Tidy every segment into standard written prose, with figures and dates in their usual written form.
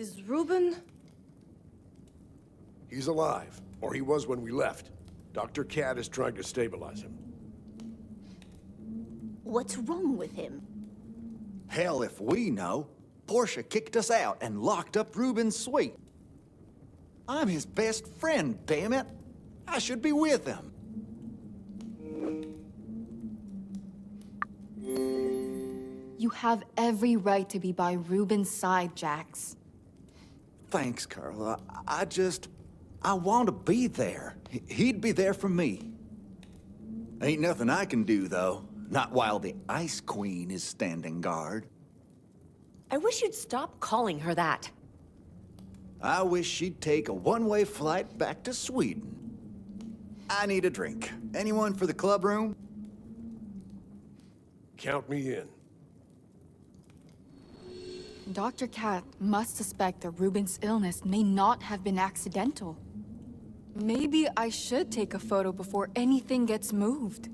Is Ruben... He's alive, or he was when we left. Dr. Cat is trying to stabilize him. What's wrong with him? Hell if we know. Portia kicked us out and locked up Ruben's suite. I'm his best friend, damn it. I should be with him. You have every right to be by Ruben's side, Jax. Thanks, Carla. I want to be there. He'd be there for me. Ain't nothing I can do, though. Not while the Ice Queen is standing guard. I wish you'd stop calling her that. I wish she'd take a one-way flight back to Sweden. I need a drink. Anyone for the club room? Count me in. Dr. Cat must suspect that Ruben's illness may not have been accidental. Maybe I should take a photo before anything gets moved.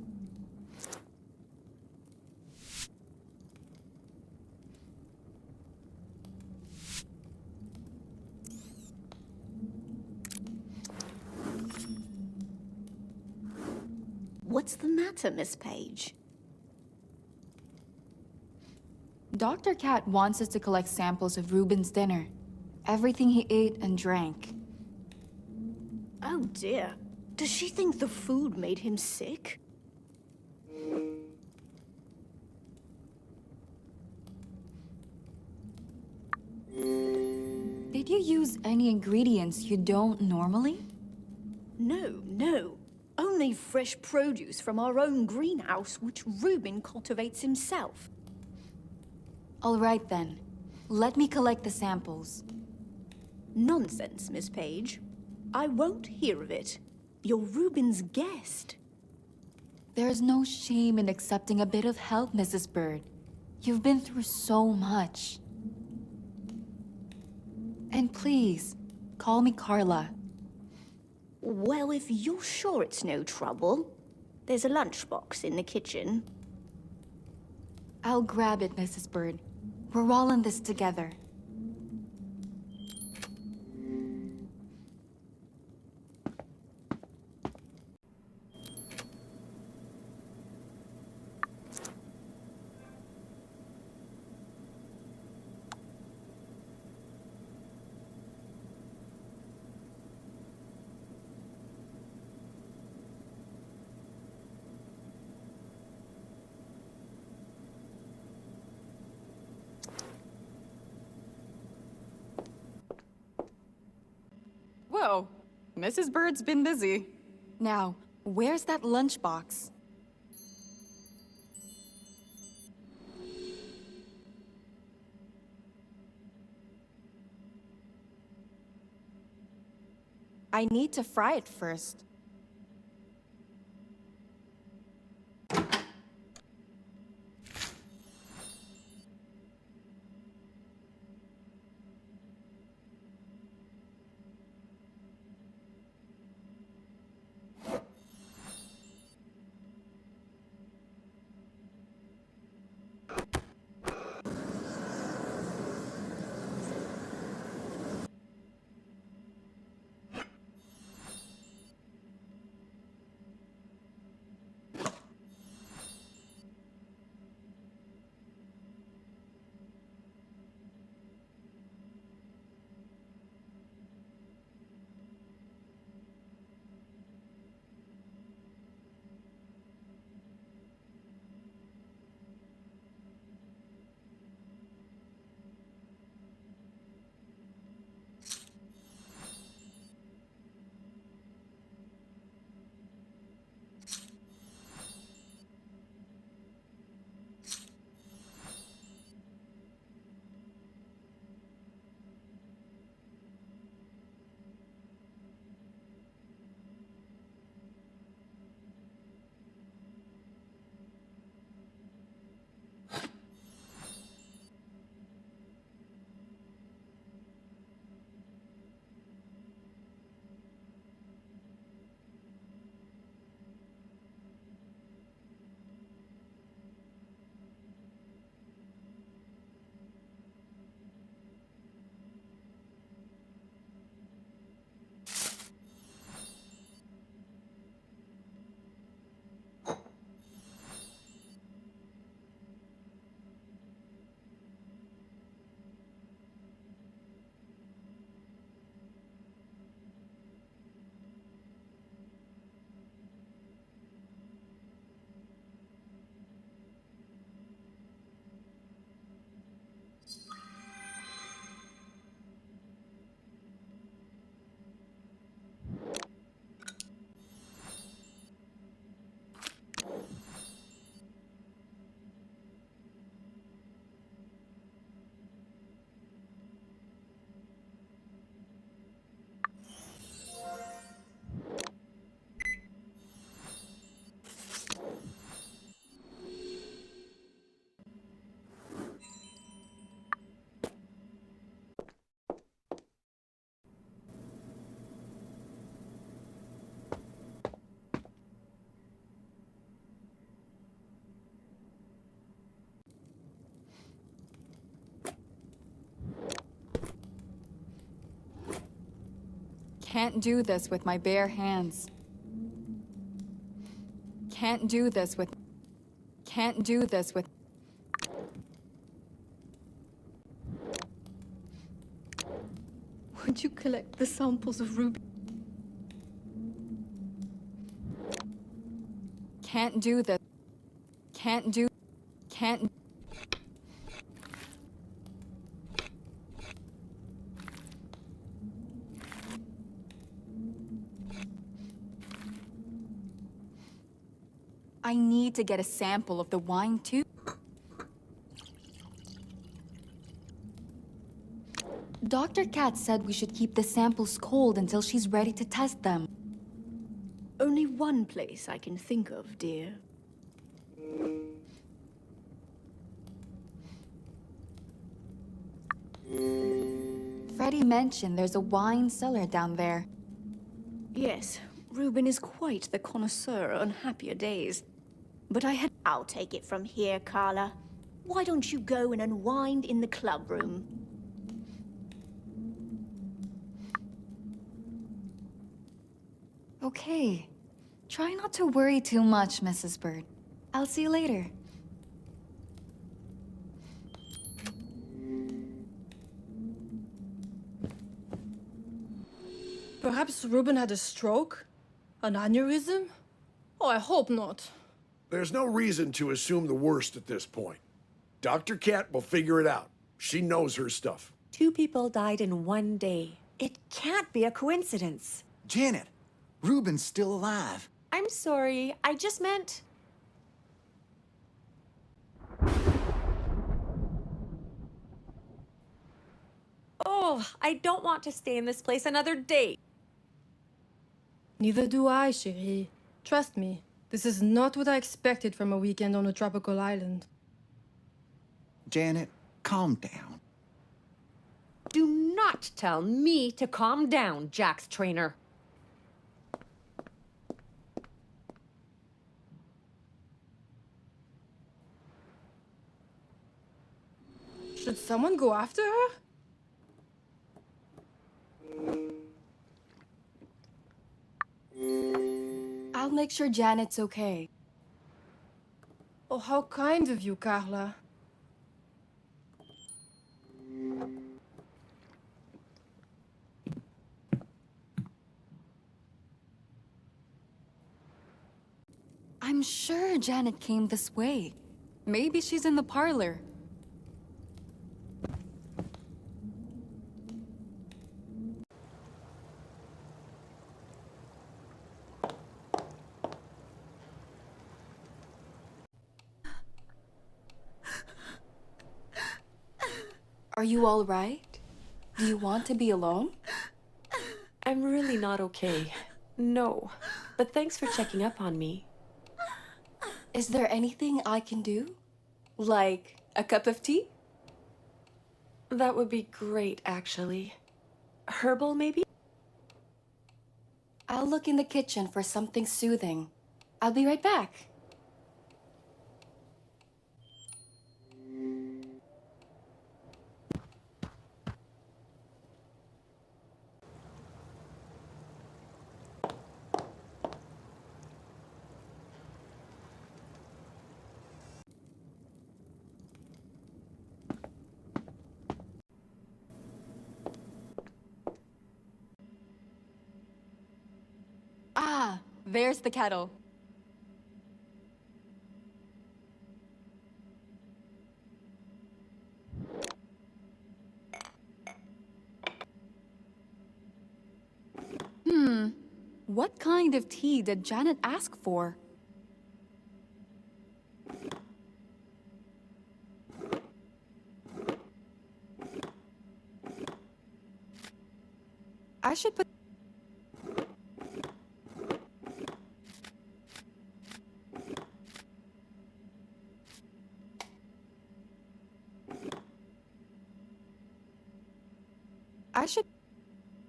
What's the matter, Miss Page? Dr. Cat wants us to collect samples of Ruben's dinner. Everything he ate and drank. Oh dear. Does she think the food made him sick? Did you use any ingredients you don't normally? No. Only fresh produce from our own greenhouse, which Ruben cultivates himself. All right then. Let me collect the samples. Nonsense, Miss Page. I won't hear of it. You're Ruben's guest. There's no shame in accepting a bit of help, Mrs. Bird. You've been through so much. And please, call me Carla. Well, if you're sure it's no trouble, there's a lunchbox in the kitchen. I'll grab it, Mrs. Bird. We're all in this together. Whoa, Mrs. Bird's been busy. Now, where's that lunchbox? I need to fry it first. Can't do this with my bare hands. Can't do this with... Can't do this with... Would you collect the samples of ruby? Can't do this. Can't do... Can't... I need to get a sample of the wine too. Dr. Katz said we should keep the samples cold until she's ready to test them. Only one place I can think of, dear. Freddie mentioned there's a wine cellar down there. Yes, Reuben is quite the connoisseur on happier days. But I'll take it from here, Carla. Why don't you go and unwind in the club room? Okay. Try not to worry too much, Mrs. Bird. I'll see you later. Perhaps Reuben had a stroke? An aneurysm? Oh, I hope not. There's no reason to assume the worst at this point. Dr. Cat will figure it out. She knows her stuff. 2 people died in one day. It can't be a coincidence. Janet, Reuben's still alive. I'm sorry, I just meant... Oh, I don't want to stay in this place another day. Neither do I, chérie. Trust me, this is not what I expected from a weekend on a tropical island. Janet, calm down. Do not tell me to calm down, Jack's trainer. Should someone go after her? I'll make sure Janet's okay. Oh, how kind of you, Carla. I'm sure Janet came this way. Maybe she's in the parlor. Are you all right? Do you want to be alone? I'm really not okay. No. But thanks for checking up on me. Is there anything I can do? Like a cup of tea? That would be great, actually. Herbal, maybe? I'll look in the kitchen for something soothing. I'll be right back. Ah, there's the kettle. What kind of tea did Janet ask for? I should put...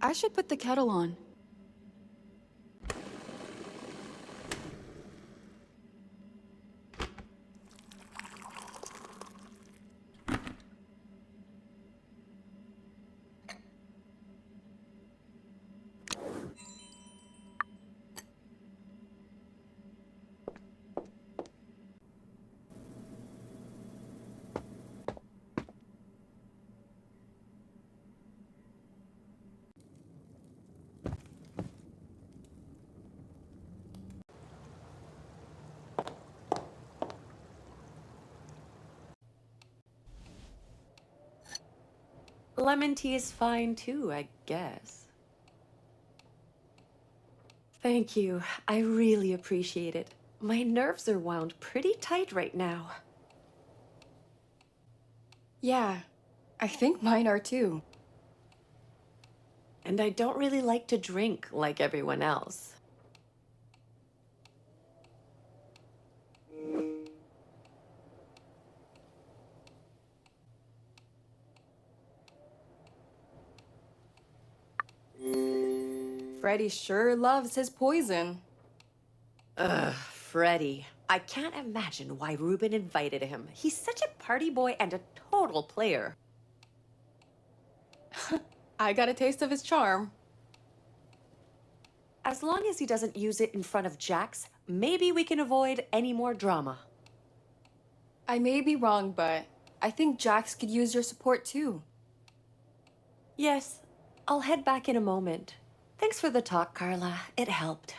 I should put the kettle on. lemon tea is fine too, I guess. Thank you. I really appreciate it. My nerves are wound pretty tight right now. Yeah, I think mine are too. And I don't really like to drink like everyone else. Freddy sure loves his poison. Ugh, Freddy. I can't imagine why Ruben invited him. He's such a party boy and a total player. I got a taste of his charm. As long as he doesn't use it in front of Jax, maybe we can avoid any more drama. I may be wrong, but I think Jax could use your support too. Yes, I'll head back in a moment. Thanks for the talk, Carla. It helped.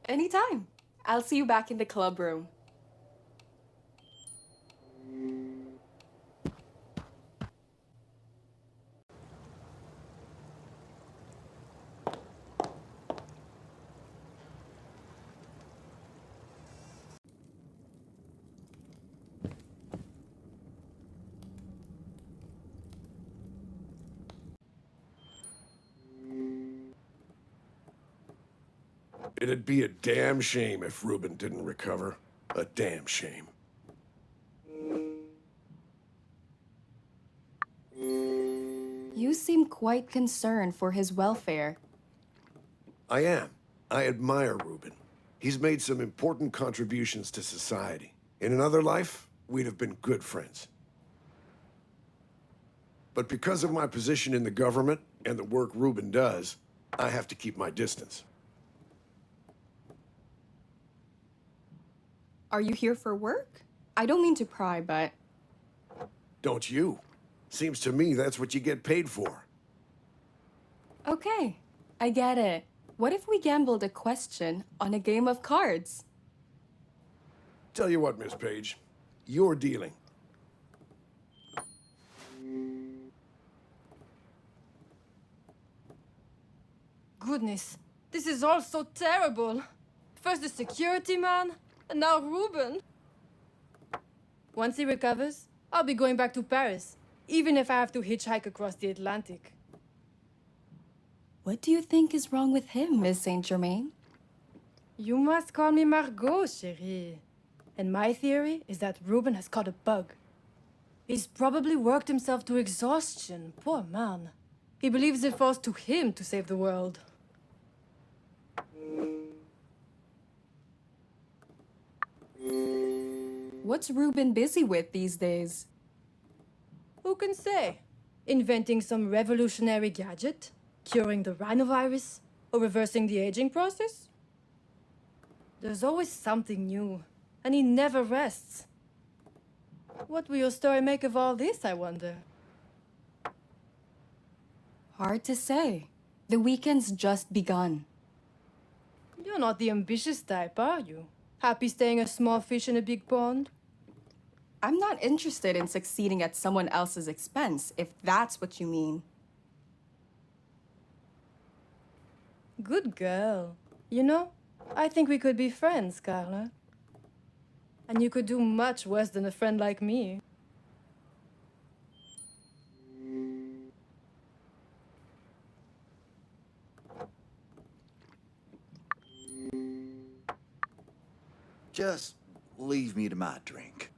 Anytime. I'll see you back in the club room. It'd be a damn shame if Ruben didn't recover. A damn shame. You seem quite concerned for his welfare. I am. I admire Ruben. He's made some important contributions to society. In another life, we'd have been good friends. But because of my position in the government and the work Ruben does, I have to keep my distance. Are you here for work? I don't mean to pry, but... Don't you? Seems to me that's what you get paid for. Okay, I get it. What if we gambled a question on a game of cards? Tell you what, Miss Page, you're dealing. Goodness, this is all so terrible. First the security man, and now Ruben. Once he recovers, I'll be going back to Paris, even if I have to hitchhike across the Atlantic. What do you think is wrong with him, Miss Saint Germain? You must call me Margot, chérie. And my theory is that Ruben has caught a bug. He's probably worked himself to exhaustion, poor man. He believes it falls to him to save the world. What's Ruben busy with these days? Who can say? Inventing some revolutionary gadget? Curing the rhinovirus? Or reversing the aging process? There's always something new, and he never rests. What will your story make of all this, I wonder? Hard to say. The weekend's just begun. You're not the ambitious type, are you? Happy staying a small fish in a big pond? I'm not interested in succeeding at someone else's expense, if that's what you mean. Good girl. You know, I think we could be friends, Carla. And you could do much worse than a friend like me. Just leave me to my drink.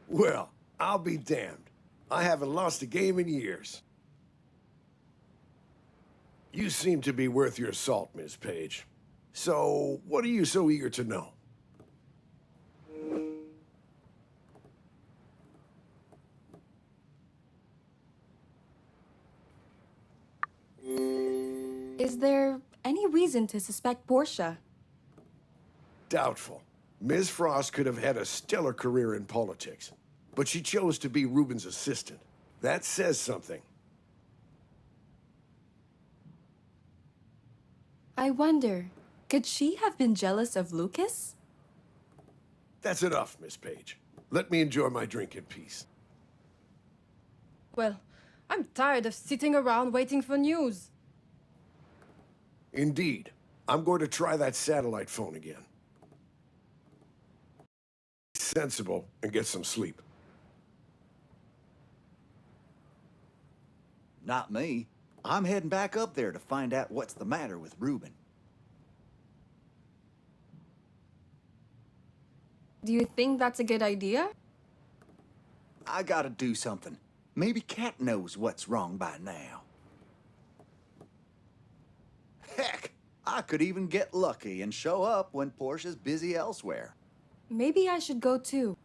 Well, I'll be damned. I haven't lost a game in years. You seem to be worth your salt, Miss Page. So, what are you so eager to know? Is there any reason to suspect Portia? Doubtful. Ms. Frost could have had a stellar career in politics, but she chose to be Reuben's assistant. That says something. I wonder, could she have been jealous of Lucas? That's enough, Miss Page. Let me enjoy my drink in peace. Well, I'm tired of sitting around waiting for news. Indeed. I'm going to try that satellite phone again. Be sensible and get some sleep. Not me. I'm heading back up there to find out what's the matter with Reuben. Do you think that's a good idea? I gotta do something. Maybe Kat knows what's wrong by now. Heck, I could even get lucky and show up when Portia's busy elsewhere. Maybe I should go too.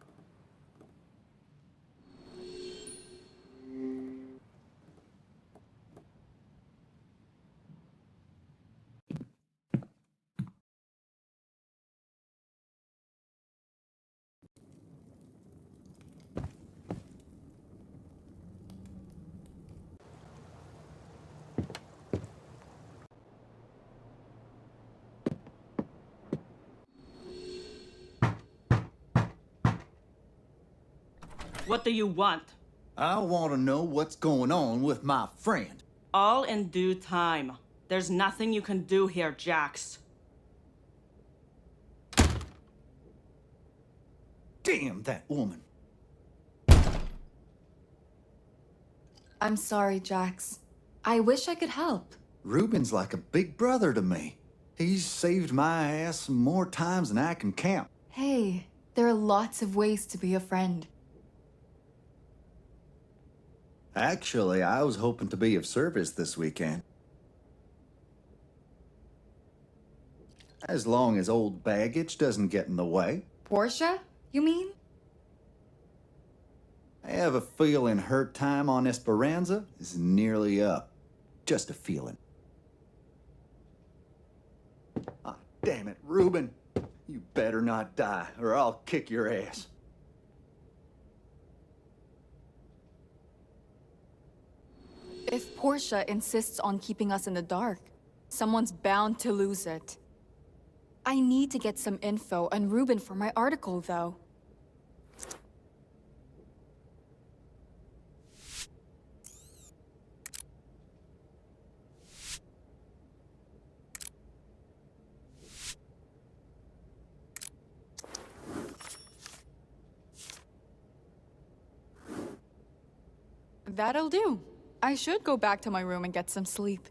What do you want? I want to know what's going on with my friend. All in due time. There's nothing you can do here, Jax. Damn that woman. I'm sorry, Jax. I wish I could help. Reuben's like a big brother to me. He's saved my ass more times than I can count. Hey, there are lots of ways to be a friend. Actually, I was hoping to be of service this weekend. As long as old baggage doesn't get in the way. Portia, you mean? I have a feeling her time on Esperanza is nearly up. Just a feeling. Ah, damn it, Reuben. You better not die, or I'll kick your ass. If Portia insists on keeping us in the dark, someone's bound to lose it. I need to get some info on Reuben for my article, though. That'll do. I should go back to my room and get some sleep.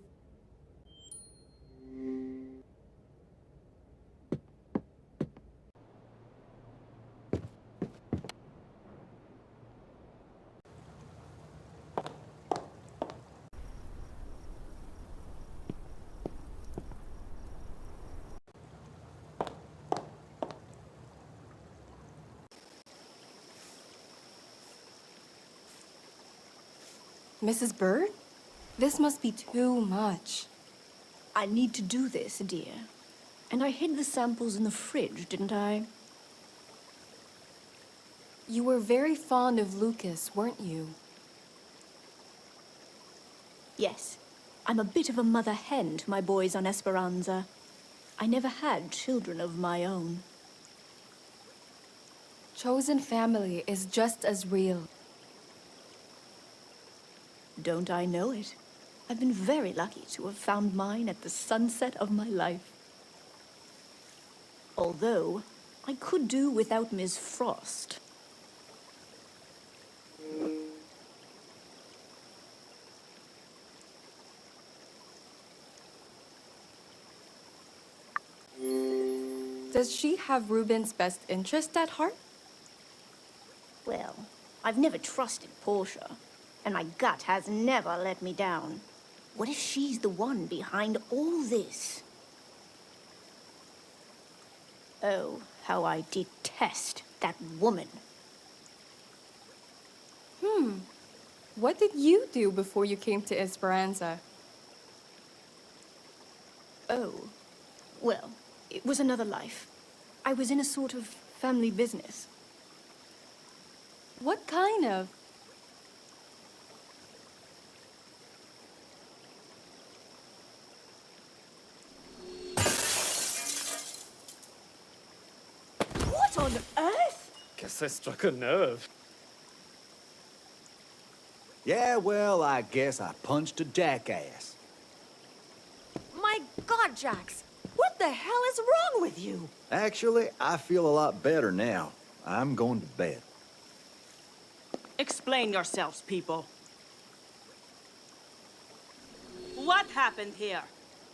Mrs. Bird? This must be too much. I need to do this, dear. And I hid the samples in the fridge, didn't I? You were very fond of Lucas, weren't you? Yes. I'm a bit of a mother hen to my boys on Esperanza. I never had children of my own. Chosen family is just as real. Don't I know it? I've been very lucky to have found mine at the sunset of my life. Although, I could do without Miss Frost. Does she have Reuben's best interest at heart? Well, I've never trusted Portia, and my gut has never let me down. What if she's the one behind all this? Oh, how I detest that woman. What did you do before you came to Esperanza? Oh, well, it was another life. I was in a sort of family business. What kind of? What on earth? Guess I struck a nerve. Yeah, well, I guess I punched a jackass. My God, Jax! What the hell is wrong with you? Actually, I feel a lot better now. I'm going to bed. Explain yourselves, people. What happened here?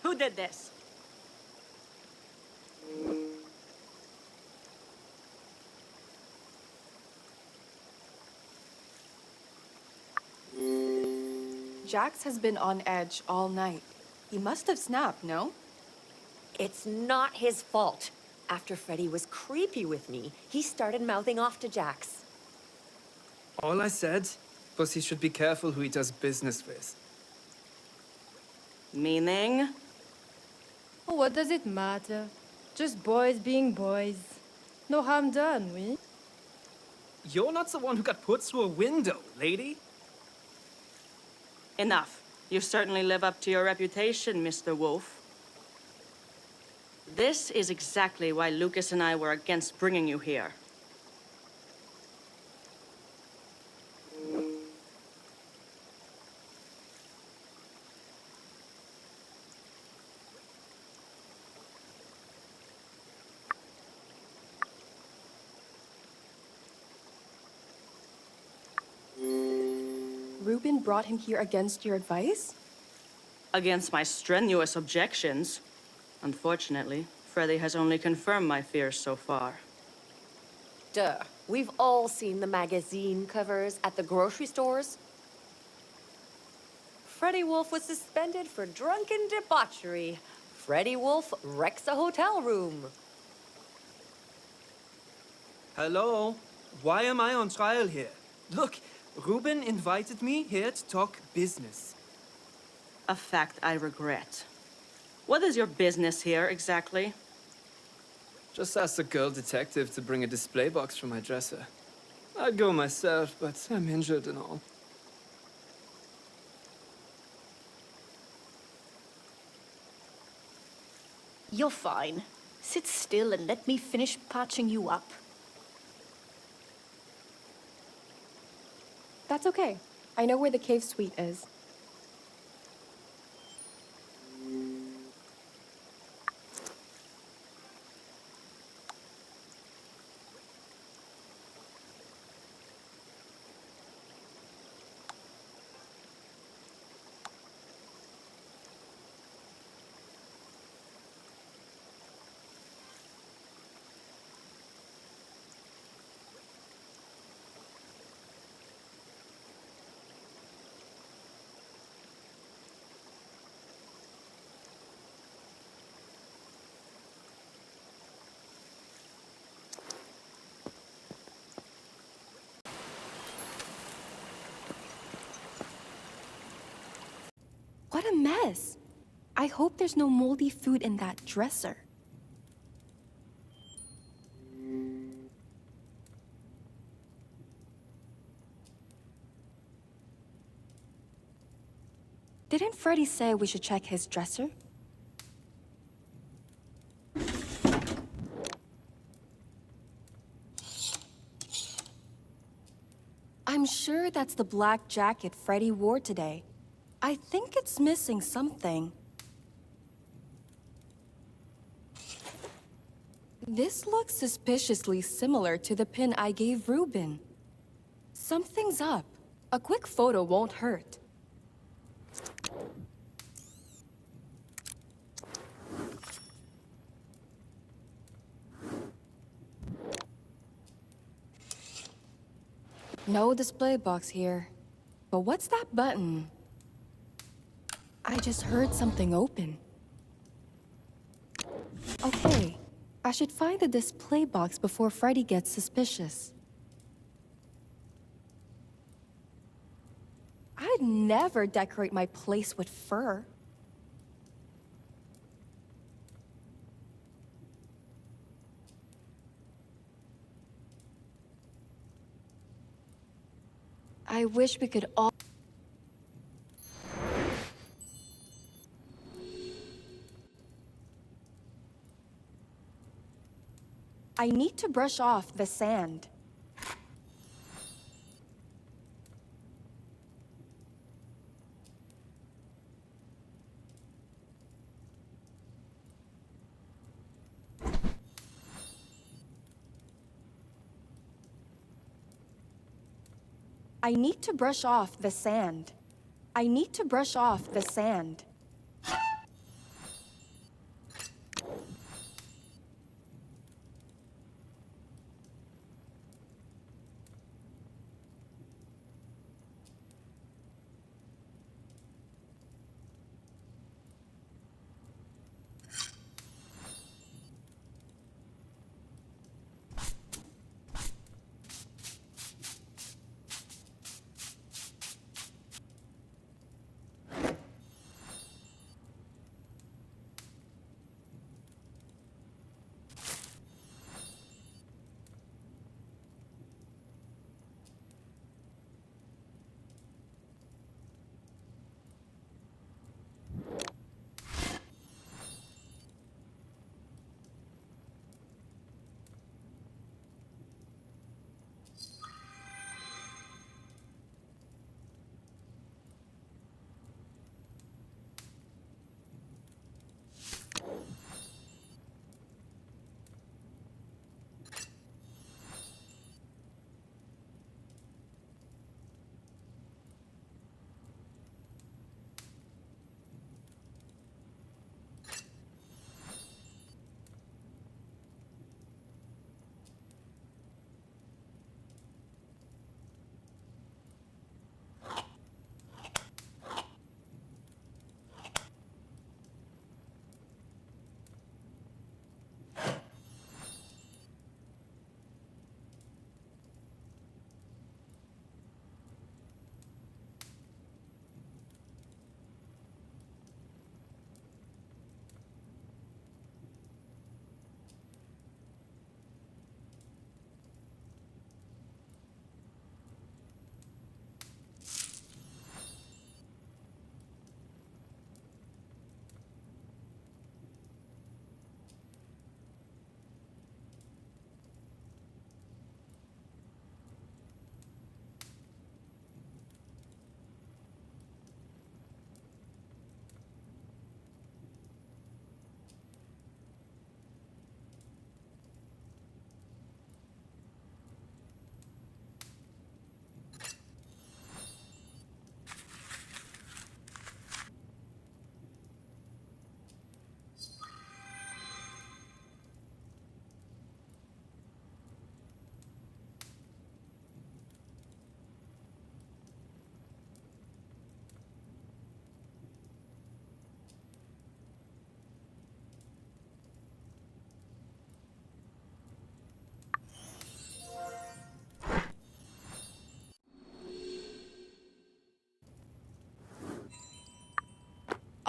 Who did this? Jax has been on edge all night. He must have snapped, no? It's not his fault. After Freddy was creepy with me, he started mouthing off to Jax. All I said was he should be careful who he does business with. Meaning? What does it matter? Just boys being boys. No harm done, we? You're not the one who got put through a window, lady. Enough. You certainly live up to your reputation, Mr. Wolf. This is exactly why Lucas and I were against bringing you here. Reuben brought him here against your advice? Against my strenuous objections. Unfortunately, Freddy has only confirmed my fears so far. Duh. We've all seen the magazine covers at the grocery stores. Freddy Wolf was suspended for drunken debauchery. Freddy Wolf wrecks a hotel room. Hello? Why am I on trial here? Look, Ruben invited me here to talk business. A fact I regret. What is your business here, exactly? Just asked the girl detective to bring a display box from my dresser. I'd go myself, but I'm injured and all. You're fine. Sit still and let me finish patching you up. That's okay. I know where the cave suite is. What a mess! I hope there's no moldy food in that dresser. Didn't Freddy say we should check his dresser? I'm sure that's the black jacket Freddy wore today. I think it's missing something. This looks suspiciously similar to the pin I gave Ruben. Something's up. A quick photo won't hurt. No display box here. But what's that button? I just heard something open. Okay, I should find the display box before Freddy gets suspicious. I'd never decorate my place with fur. I wish we could all... I need to brush off the sand. I need to brush off the sand. I need to brush off the sand.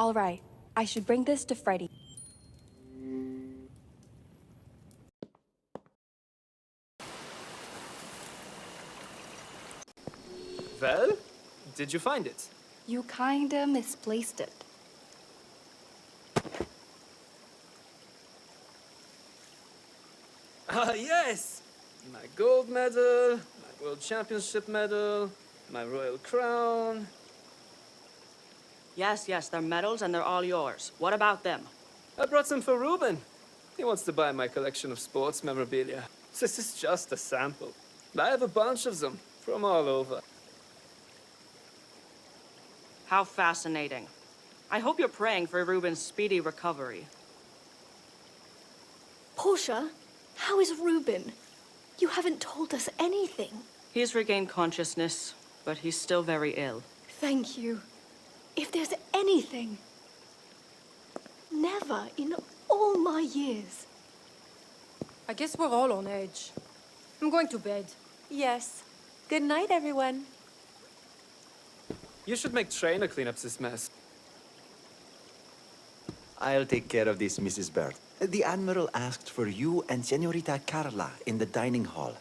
All right. I should bring this to Freddy. Well, did you find it? You kinda misplaced it. Ah, yes! My gold medal, my world championship medal, my royal crown. Yes, yes, they're medals and they're all yours. What about them? I brought some for Ruben. He wants to buy my collection of sports memorabilia. This is just a sample. I have a bunch of them from all over. How fascinating. I hope you're praying for Ruben's speedy recovery. Portia, how is Ruben? You haven't told us anything. He's regained consciousness, but he's still very ill. Thank you. If there's anything... Never in all my years. I guess we're all on edge. I'm going to bed. Yes. Good night, everyone. You should make Trainer clean up this mess. I'll take care of this, Mrs. Bird. The Admiral asked for you and Senorita Carla in the dining hall.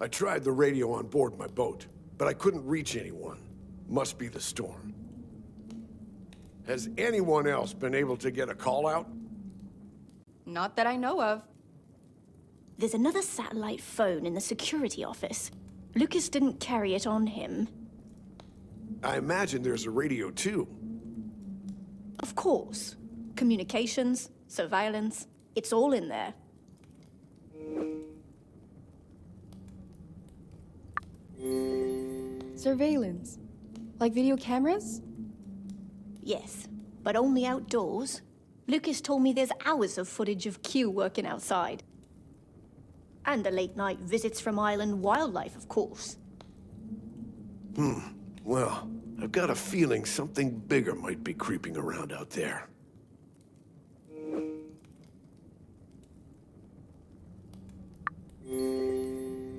I tried the radio on board my boat, but I couldn't reach anyone. Must be the storm. Has anyone else been able to get a call out? Not that I know of. There's another satellite phone in the security office. Lucas didn't carry it on him. I imagine there's a radio too. Of course. Communications, surveillance, it's all in there. Surveillance? Like video cameras? Yes, but only outdoors. Lucas told me there's hours of footage of Q working outside. And the late-night visits from island wildlife, of course. Well, I've got a feeling something bigger might be creeping around out there.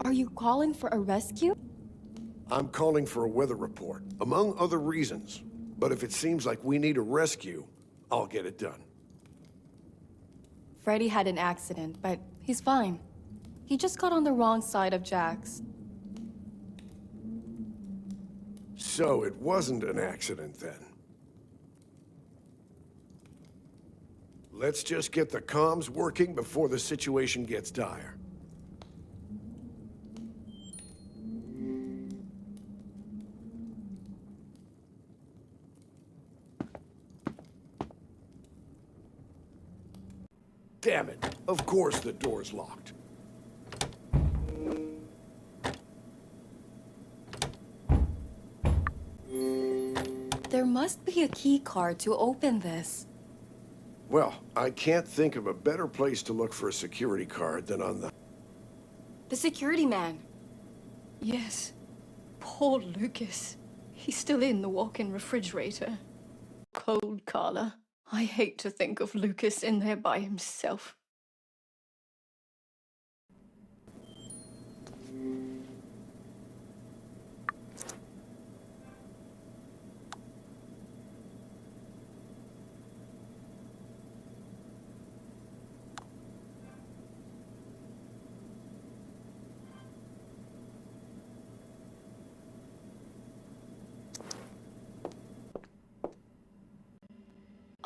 Are you calling for a rescue? I'm calling for a weather report, among other reasons. But if it seems like we need a rescue, I'll get it done. Freddy had an accident, but he's fine. He just got on the wrong side of Jax. So it wasn't an accident then. Let's just get the comms working before the situation gets dire. Damn it. Of course the door's locked. There must be a key card to open this. Well, I can't think of a better place to look for a security card than on the... The security man. Yes. Poor Lucas. He's still in the walk-in refrigerator. Cold, Carla. I hate to think of Lucas in there by himself.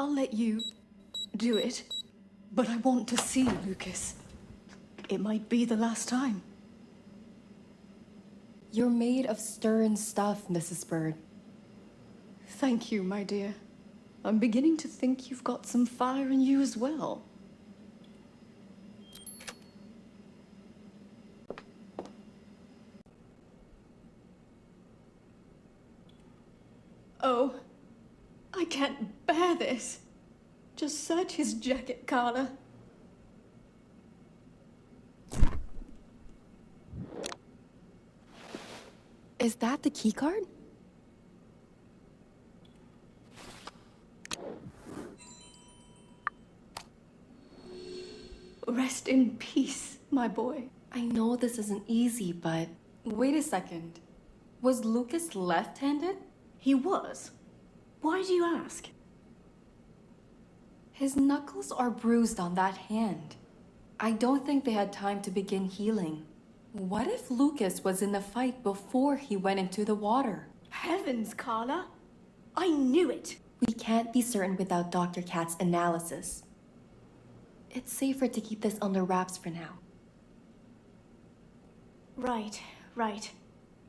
I'll let you do it, but I want to see Lucas. It might be the last time. You're made of stern stuff, Mrs. Bird. Thank you, my dear. I'm beginning to think you've got some fire in you as well. Oh, I can't bear this. Just search his jacket, Carla. Is that the keycard? Rest in peace, my boy. I know this isn't easy, but... Wait a second. Was Lucas left-handed? He was. Why do you ask? His knuckles are bruised on that hand. I don't think they had time to begin healing. What if Lucas was in the fight before he went into the water? Heavens, Carla! I knew it! We can't be certain without Dr. Kat's analysis. It's safer to keep this under wraps for now. Right, right.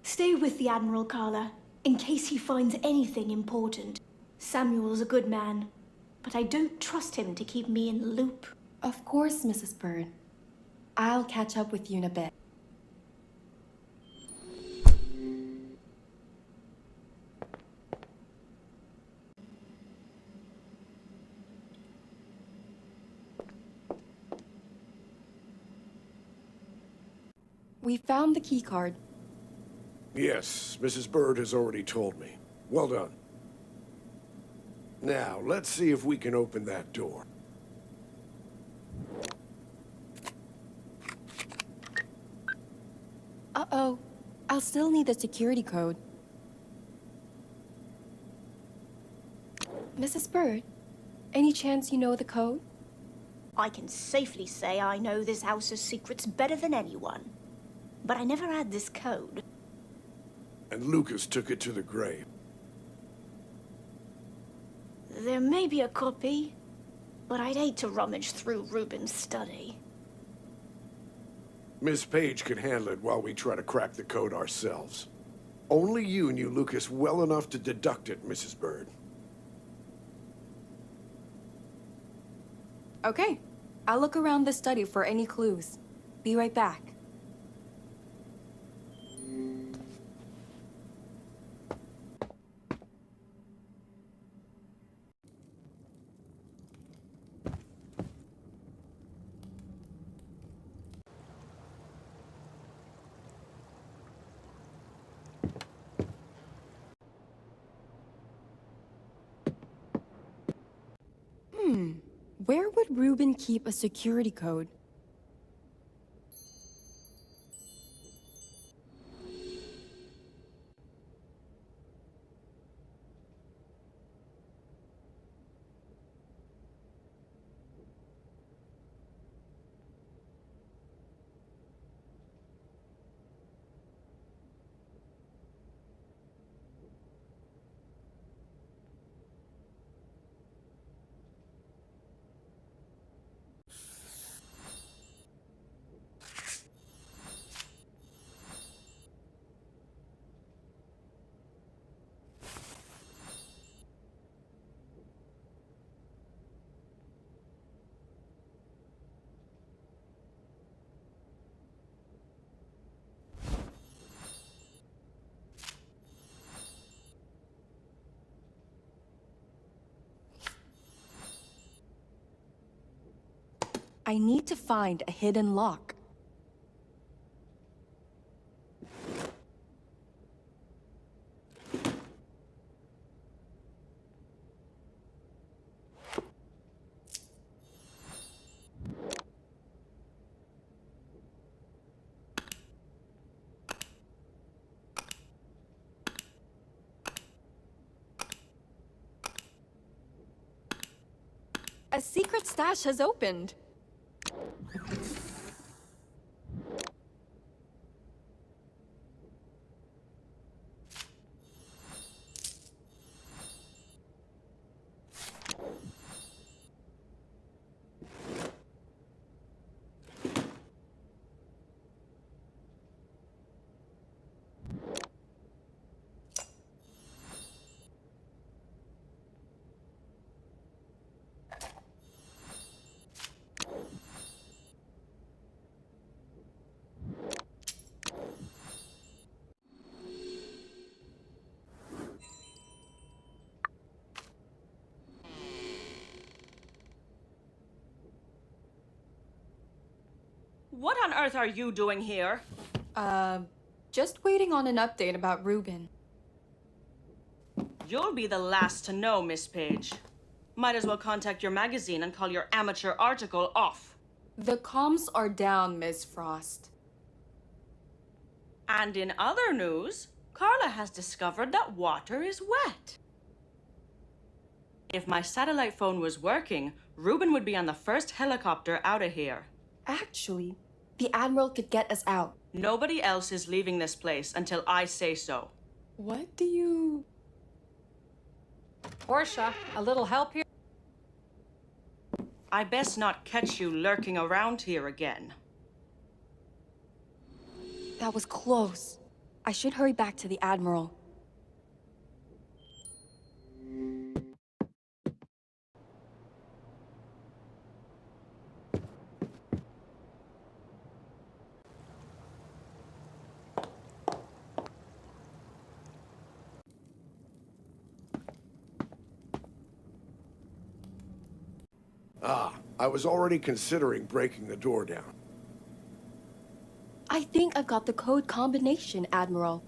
Stay with the Admiral, Carla, in case he finds anything important. Samuel's a good man, but I don't trust him to keep me in the loop. Of course, Mrs. Bird. I'll catch up with you in a bit. We found the keycard. Yes, Mrs. Bird has already told me. Well done. Now, let's see if we can open that door. Uh-oh. I'll still need the security code. Mrs. Bird, any chance you know the code? I can safely say I know this house's secrets better than anyone. But I never had this code. And Lucas took it to the grave. There may be a copy, but I'd hate to rummage through Ruben's study. Miss Page can handle it while we try to crack the code ourselves. Only you knew Lucas well enough to deduct it, Mrs. Bird. Okay. I'll look around the study for any clues. Be right back. Where would Ruben keep a security code? I need to find a hidden lock. A secret stash has opened. What on earth are you doing here? Just waiting on an update about Ruben. You'll be the last to know, Miss Page. Might as well contact your magazine and call your amateur article off. The comms are down, Miss Frost. And in other news, Carla has discovered that water is wet. If my satellite phone was working, Ruben would be on the first helicopter out of here. Actually, the Admiral could get us out. Nobody else is leaving this place until I say so. What do you... Portia, a little help here? I best not catch you lurking around here again. That was close. I should hurry back to the Admiral. I was already considering breaking the door down. I think I've got the code combination, Admiral.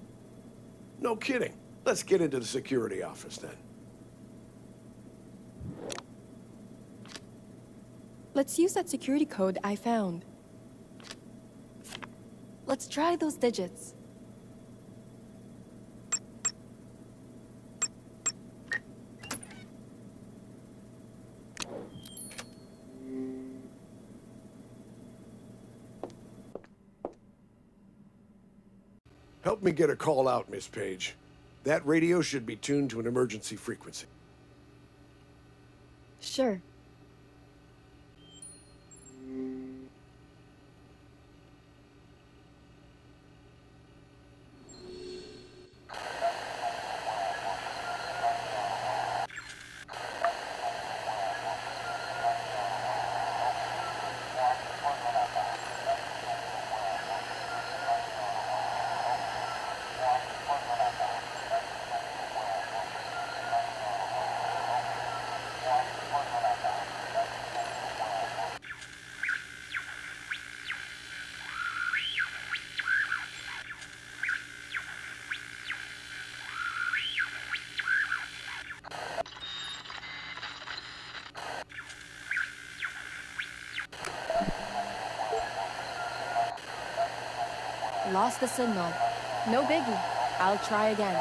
No kidding. Let's get into the security office then. Let's use that security code I found. Let's try those digits. Help me get a call out, Miss Page. That radio should be tuned to an emergency frequency. Sure. Lost the signal. No biggie. I'll try again.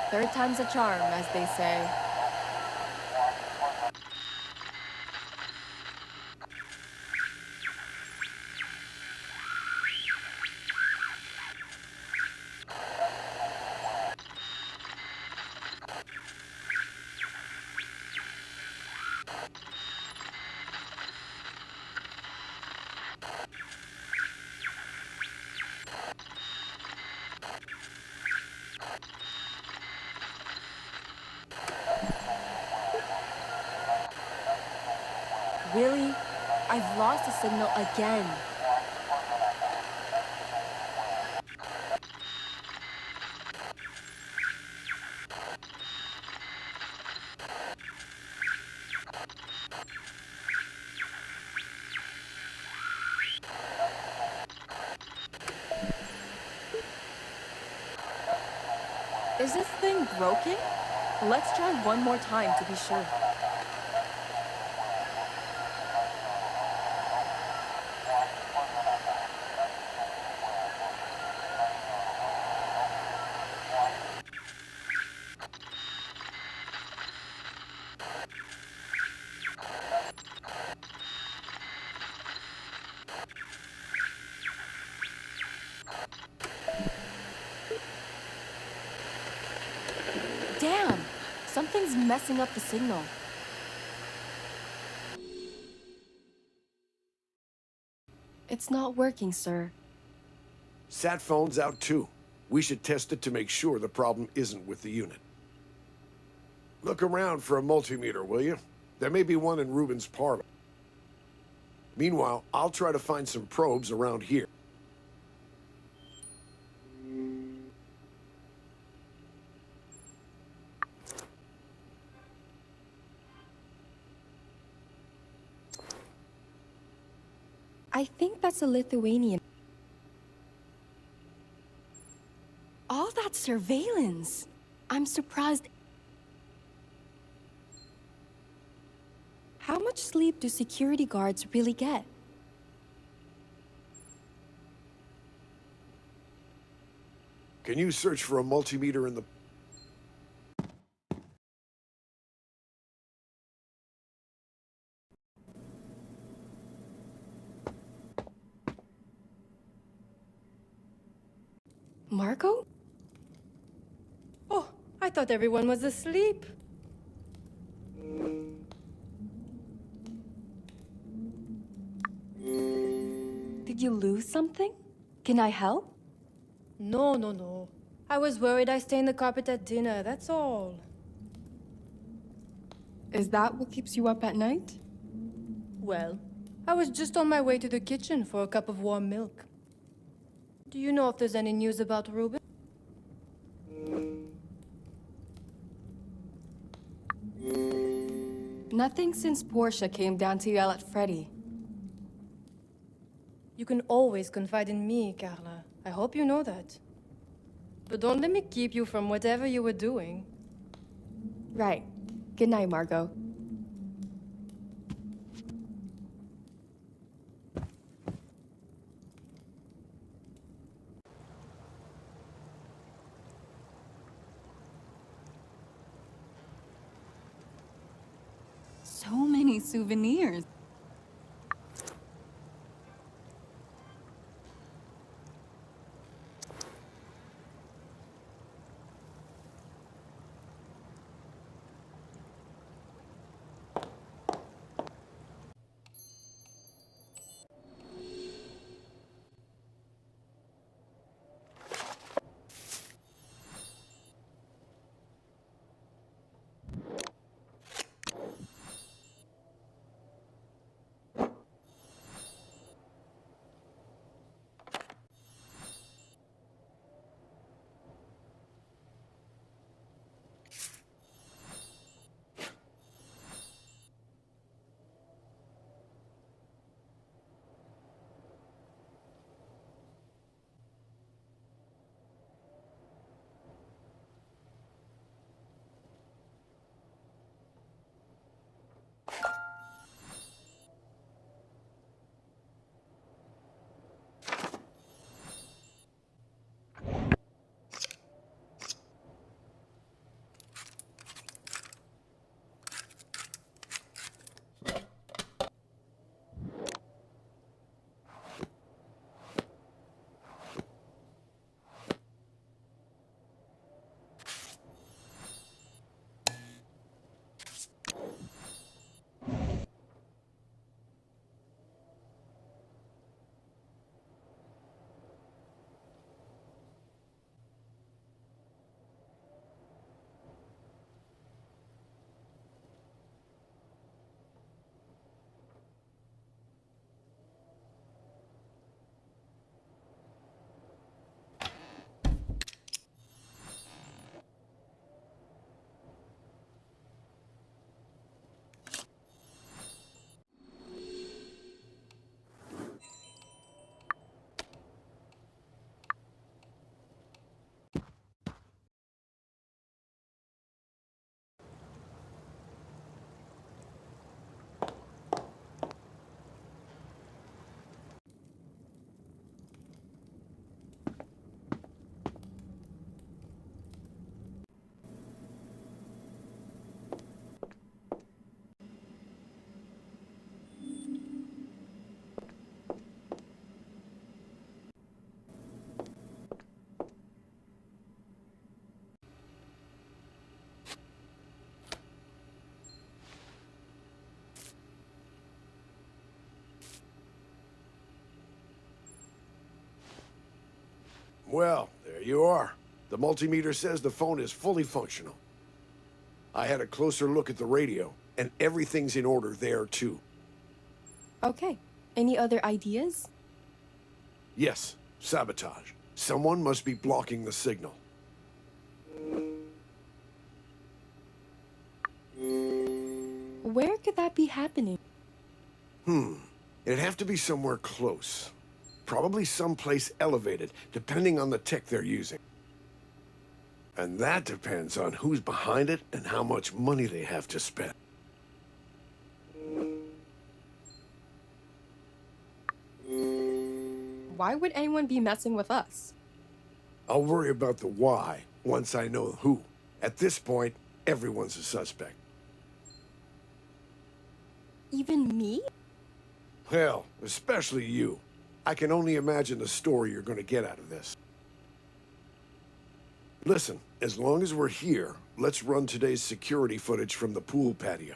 Third time's a charm, as they say. Really? I've lost the signal again. Is this thing broken? Let's try one more time to be sure. Damn! Something's messing up the signal. It's not working, sir. Sat phone's out too. We should test it to make sure the problem isn't with the unit. Look around for a multimeter, will you? There may be one in Ruben's parlor. Meanwhile, I'll try to find some probes around here. I think that's a Lithuanian. All that surveillance. I'm surprised. How much sleep do security guards really get? Can you search for a multimeter in the... Marco? Oh, I thought everyone was asleep. Did you lose something? Can I help? No. I was worried I stained the carpet at dinner, that's all. Is that what keeps you up at night? Well, I was just on my way to the kitchen for a cup of warm milk. Do you know if there's any news about Ruben? Nothing since Portia came down to yell at Freddy. You can always confide in me, Carla. I hope you know that. But don't let me keep you from whatever you were doing. Right. Good night, Margot. So many souvenirs. Well, there you are. The multimeter says the phone is fully functional. I had a closer look at the radio, and everything's in order there, too. Okay. Any other ideas? Yes, sabotage. Someone must be blocking the signal. Where could that be happening? It'd have to be somewhere close. Probably someplace elevated, depending on the tech they're using. And that depends on who's behind it and how much money they have to spend. Why would anyone be messing with us? I'll worry about the why once I know who. At this point, everyone's a suspect. Even me? Hell, especially you. I can only imagine the story you're going to get out of this. Listen, as long as we're here, let's run today's security footage from the pool patio.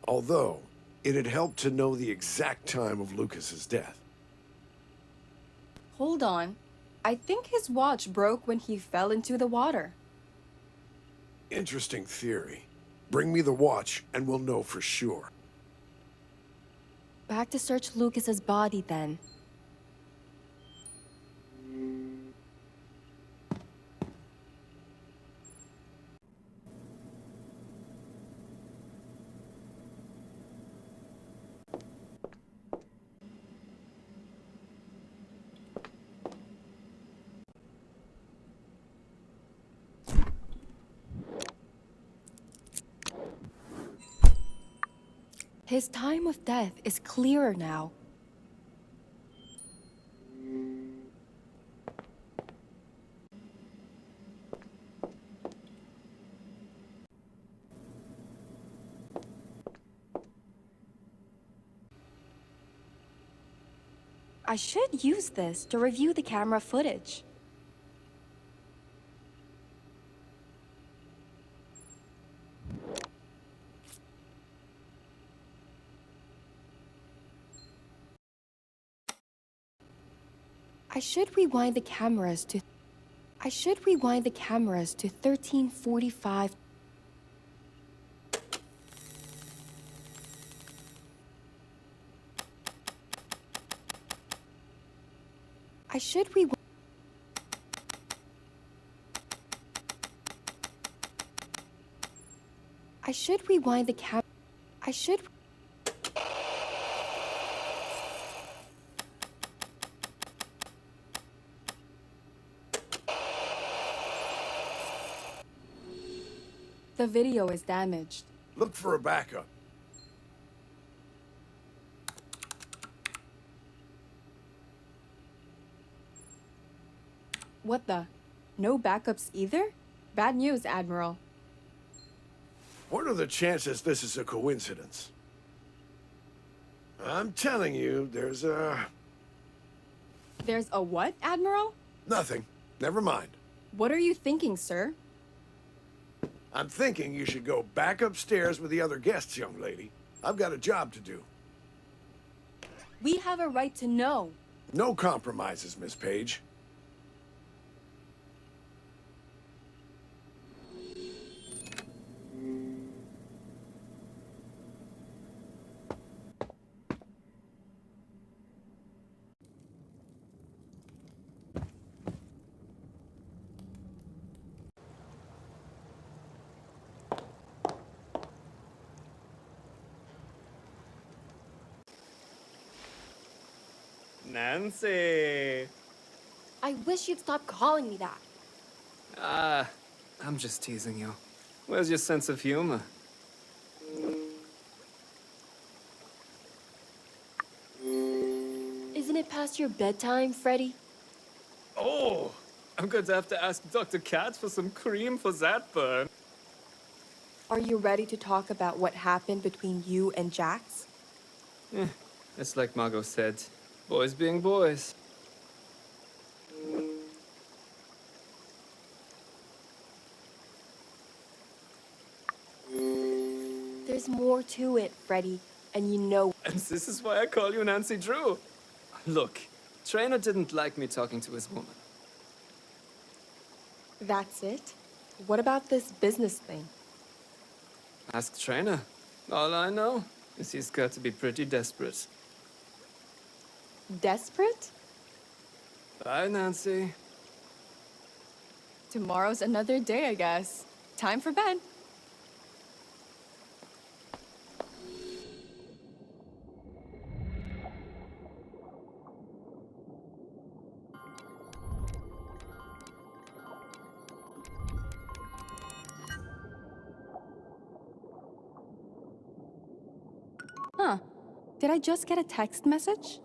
Although, it'd help to know the exact time of Lucas's death. Hold on. I think his watch broke when he fell into the water. Interesting theory. Bring me the watch, and we'll know for sure. Back to search Lucas's body then. His time of death is clearer now. I should use this to review the camera footage. I should rewind the cameras to 1345. I should rewind the cam. I should. The video is damaged. Look for a backup. What the? No backups either? Bad news, Admiral. What are the chances this is a coincidence? I'm telling you, there's a... There's a what, Admiral? Nothing. Never mind. What are you thinking, sir? I'm thinking you should go back upstairs with the other guests, young lady. I've got a job to do. We have a right to know. No compromises, Miss Page. Nancy! I wish you'd stop calling me that. I'm just teasing you. Where's your sense of humor? Isn't it past your bedtime, Freddy? Oh! I'm going to have to ask Dr. Katz for some cream for that burn. Are you ready to talk about what happened between you and Jax? It's like Margot said. Boys being boys. There's more to it, Freddy, and you know. And this is why I call you Nancy Drew. Look, Trainer didn't like me talking to his woman. That's it? What about this business thing? Ask Trainer. All I know is he's got to be pretty desperate. Desperate? Bye, Nancy. Tomorrow's another day, I guess. Time for bed. Huh. Did I just get a text message?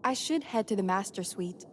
I should head to the master suite.